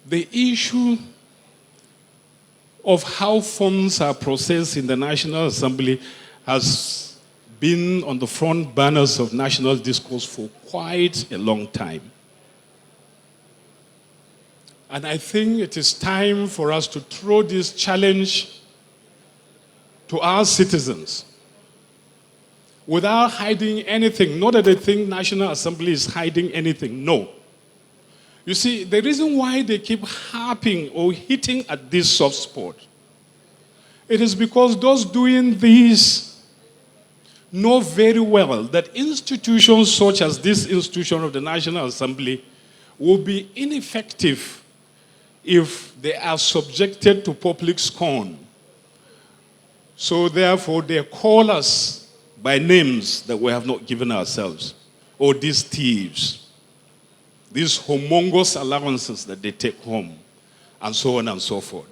the issue of how funds are processed in the National Assembly has been on the front burners of national discourse for quite a long time. And I think it is time for us to throw this challenge to our citizens without hiding anything. Not that they think National Assembly is hiding anything, no. You see, the reason why they keep harping or hitting at this soft spot, it is because those doing this know very well that institutions such as this institution of the National Assembly will be ineffective if they are subjected to public scorn. So therefore, they call us by names that we have not given ourselves. Or these thieves. These humongous allowances that they take home, and so on and so forth.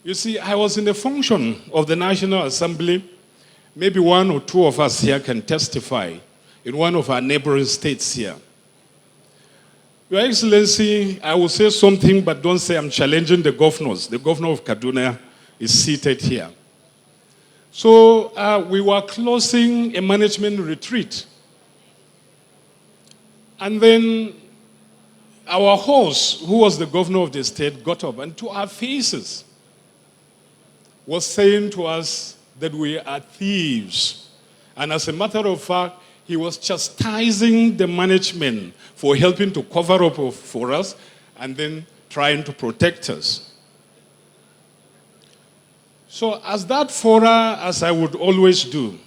You see, I was in the function of the National Assembly. Maybe one or two of us here can testify in one of our neighboring states here. Your Excellency, I will say something, but don't say I'm challenging the governors. The governor of Kaduna is seated here. So we were closing a management retreat. And then our host, who was the governor of the state, got up and to our faces was saying to us that we are thieves. And as a matter of fact, he was chastising the management for helping to cover up for us and then trying to protect us. So as that fora, as I would always do,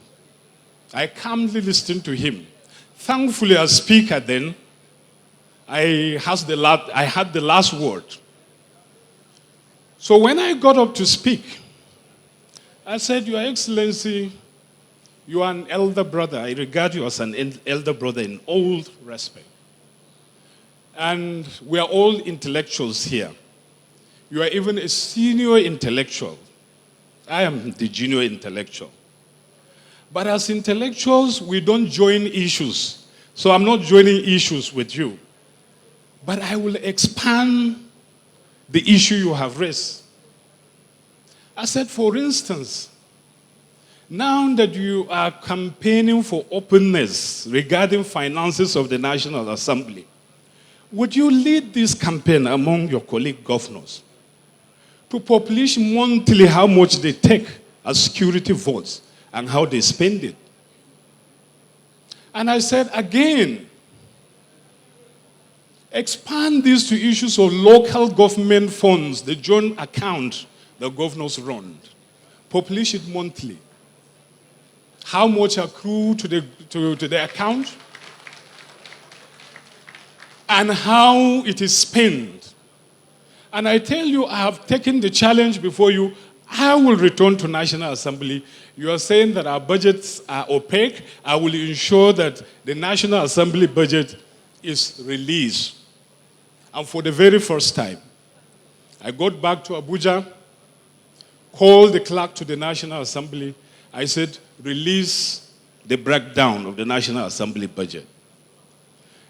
I calmly listened to him. Thankfully, as speaker then, I had the last word. So when I got up to speak, I said, Your Excellency, you are an elder brother. I regard you as an elder brother in all respect. And we are all intellectuals here. You are even a senior intellectual. I am the junior intellectual. But as intellectuals, we don't join issues. So I'm not joining issues with you. But I will expand the issue you have raised. I said, for instance, now that you are campaigning for openness regarding finances of the National Assembly, would you lead this campaign among your colleague governors to publish monthly how much they take as security votes and how they spend it? And I said, again, expand this to issues of local government funds, the joint account the governors run. Publish it monthly. How much accrue to the account? And how it is spent. And I tell you, I have taken the challenge before you. I will return to National Assembly. You are saying that our budgets are opaque. I will ensure that the National Assembly budget is released. And for the very first time, I got back to Abuja, called the clerk to the National Assembly. I said, release the breakdown of the National Assembly budget.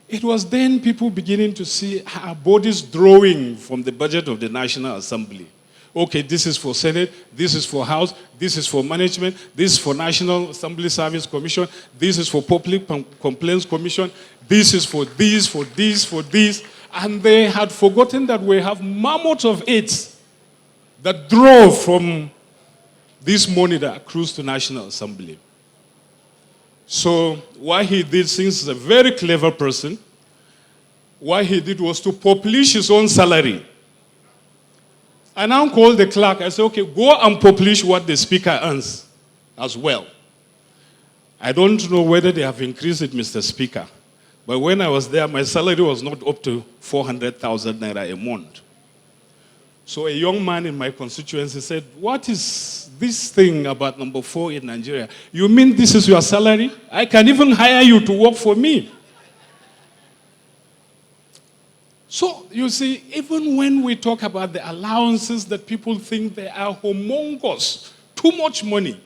It was then people beginning to see our bodies drawing from the budget of the National Assembly. Okay, this is for Senate, this is for House, this is for management, this is for National Assembly Service Commission, this is for Public Complaints Commission, this is for this, for this, for this. And they had forgotten that we have mammoths of aids that draw from this money that accrues to National Assembly. So what he did, since he's a very clever person, what he did was to publish his own salary. I now called the clerk. I said, okay, go and publish what the speaker earns as well. I don't know whether they have increased it, Mr. Speaker. But when I was there, my salary was not up to 400,000 naira a month. So a young man in my constituency said, what is this thing about number 4 in Nigeria? You mean this is your salary? I can even hire you to work for me. So, you see, even when we talk about the allowances that people think they are humongous, too much money.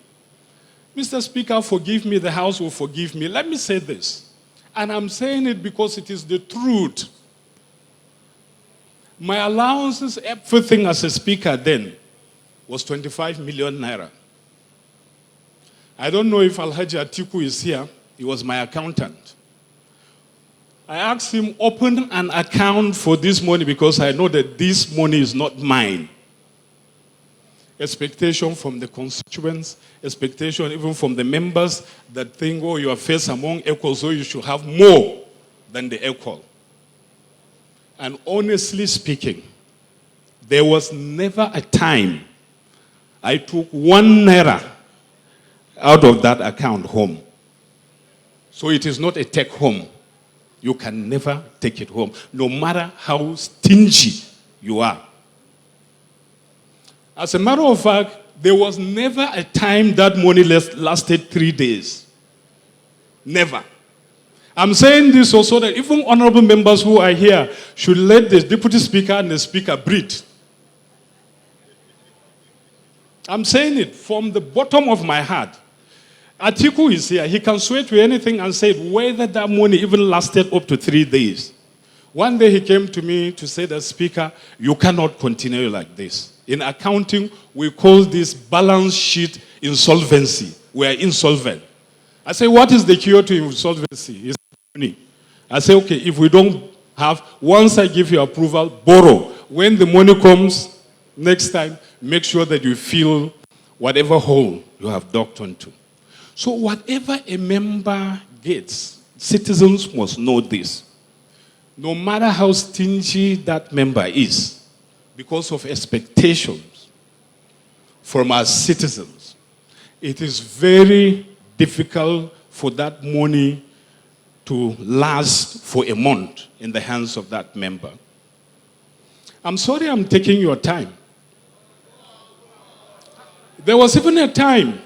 Mr. Speaker, forgive me, the House will forgive me. Let me say this, and I'm saying it because it is the truth. My allowances, everything as a speaker then, was 25 million naira. I don't know if Alhaji Atiku is here. He was my accountant. I asked him, open an account for this money because I know that this money is not mine. Expectation from the constituents, expectation even from the members that think, oh, you are first among equals, so you should have more than the equal. And honestly speaking, there was never a time I took 1 naira out of that account home. So it is not a take home. You can never take it home, no matter how stingy you are. As a matter of fact, there was never a time that money lasted 3 days. Never. I'm saying this also that even honorable members who are here should let the deputy speaker and the speaker breathe. I'm saying it from the bottom of my heart. Atiku is here. He can swear to anything and say whether that money even lasted up to 3 days. One day he came to me to say that, Speaker, you cannot continue like this. In accounting, we call this balance sheet insolvency. We are insolvent. I say, what is the cure to insolvency? It's money. I say, okay, if we don't have, once I give you approval, borrow. When the money comes next time, make sure that you fill whatever hole you have dug onto. So whatever a member gets, citizens must know this. No matter how stingy that member is, because of expectations from our citizens, it is very difficult for that money to last for a month in the hands of that member. I'm sorry I'm taking your time. There was even a time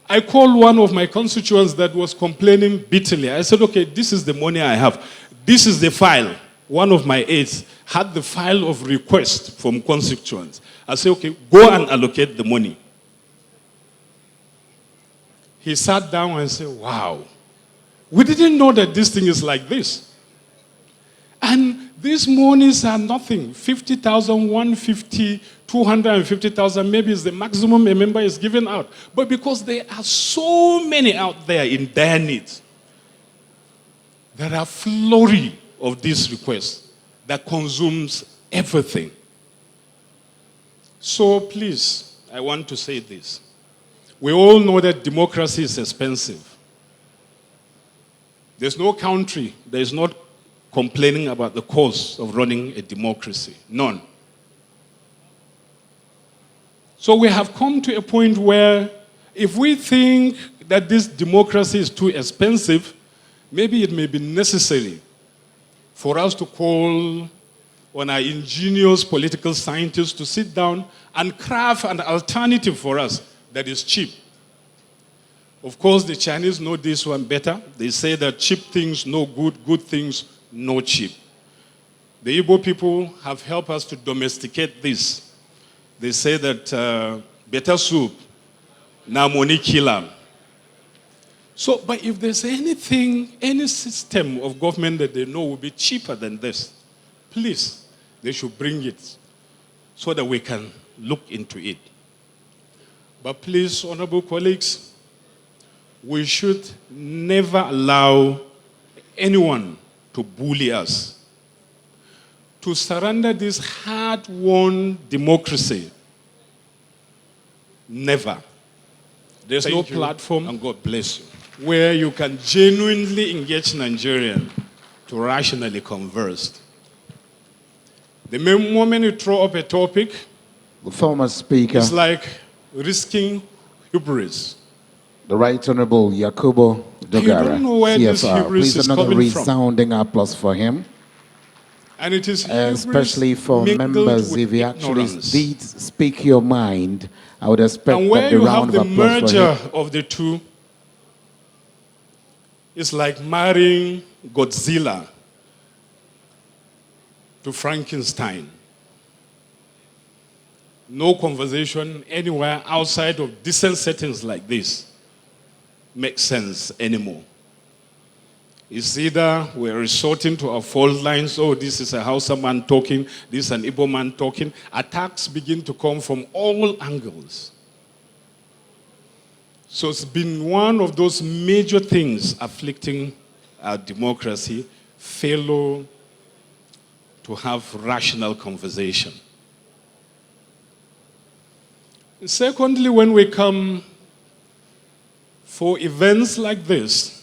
I called one of my constituents that was complaining bitterly. I said, okay, this is the money I have. This is the file. One of my aides had the file of request from constituents. I said, okay, go and allocate the money. He sat down and said, wow, we didn't know that this thing is like this. And these monies are nothing. 50,000, 150, 250,000, maybe is the maximum a member is giving out. But because there are so many out there in dire needs, there are flurry of these requests that consumes everything. So please, I want to say this. We all know that democracy is expensive. There's no country that is not complaining about the cost of running a democracy. None. So we have come to a point where if we think that this democracy is too expensive, maybe it may be necessary for us to call on our ingenious political scientists to sit down and craft an alternative for us that is cheap. Of course, the Chinese know this one better. They say that cheap things no good, good things no cheap. The Igbo people have helped us to domesticate this. They say that better soup, na money killer. So, but if there's anything, any system of government that they know will be cheaper than this, please, they should bring it so that we can look into it. But please, honorable colleagues, we should never allow anyone to bully us, to surrender this hard-won democracy. Never. There's no platform, and God bless you, where you can genuinely engage Nigerians to rationally converse. The moment you throw up a topic, the former speaker, it's like risking hubris. The Right Honorable Yakubu Dogara, I don't know where this CFR. hubris Please is another coming from. resounding applause for him. And it is Especially for members, if you actually did speak your mind, I would expect and where that the you round have of the applause merger for him. of the two, it's like marrying Godzilla to Frankenstein. No conversation anywhere outside of decent settings like this makes sense anymore. It's either we're resorting to our fault lines, oh, this is a Hausa man talking, this is an Igbo man talking. Attacks begin to come from all angles. So it's been one of those major things afflicting our democracy, failure to have rational conversation. Secondly, when we come for events like this,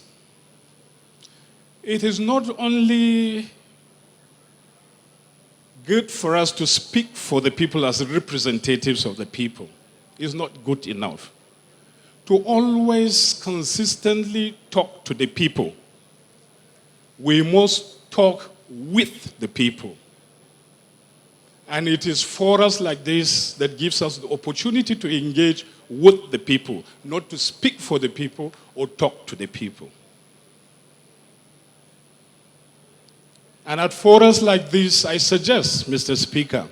it is not only good for us to speak for the people as representatives of the people. It's not good enough. To always consistently talk to the people, we must talk with the people. And it is forums like this that gives us the opportunity to engage with the people, not to speak for the people or talk to the people. And at forums like this, I suggest, Mr. Speaker,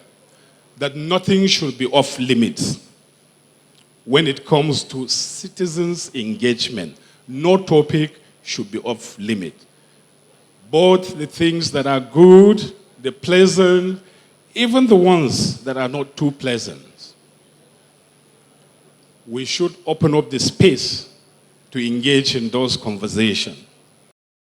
that nothing should be off limits when it comes to citizens' engagement. No topic should be off limit. Both the things that are good, the pleasant, even the ones that are not too pleasant. We should open up the space to engage in those conversations.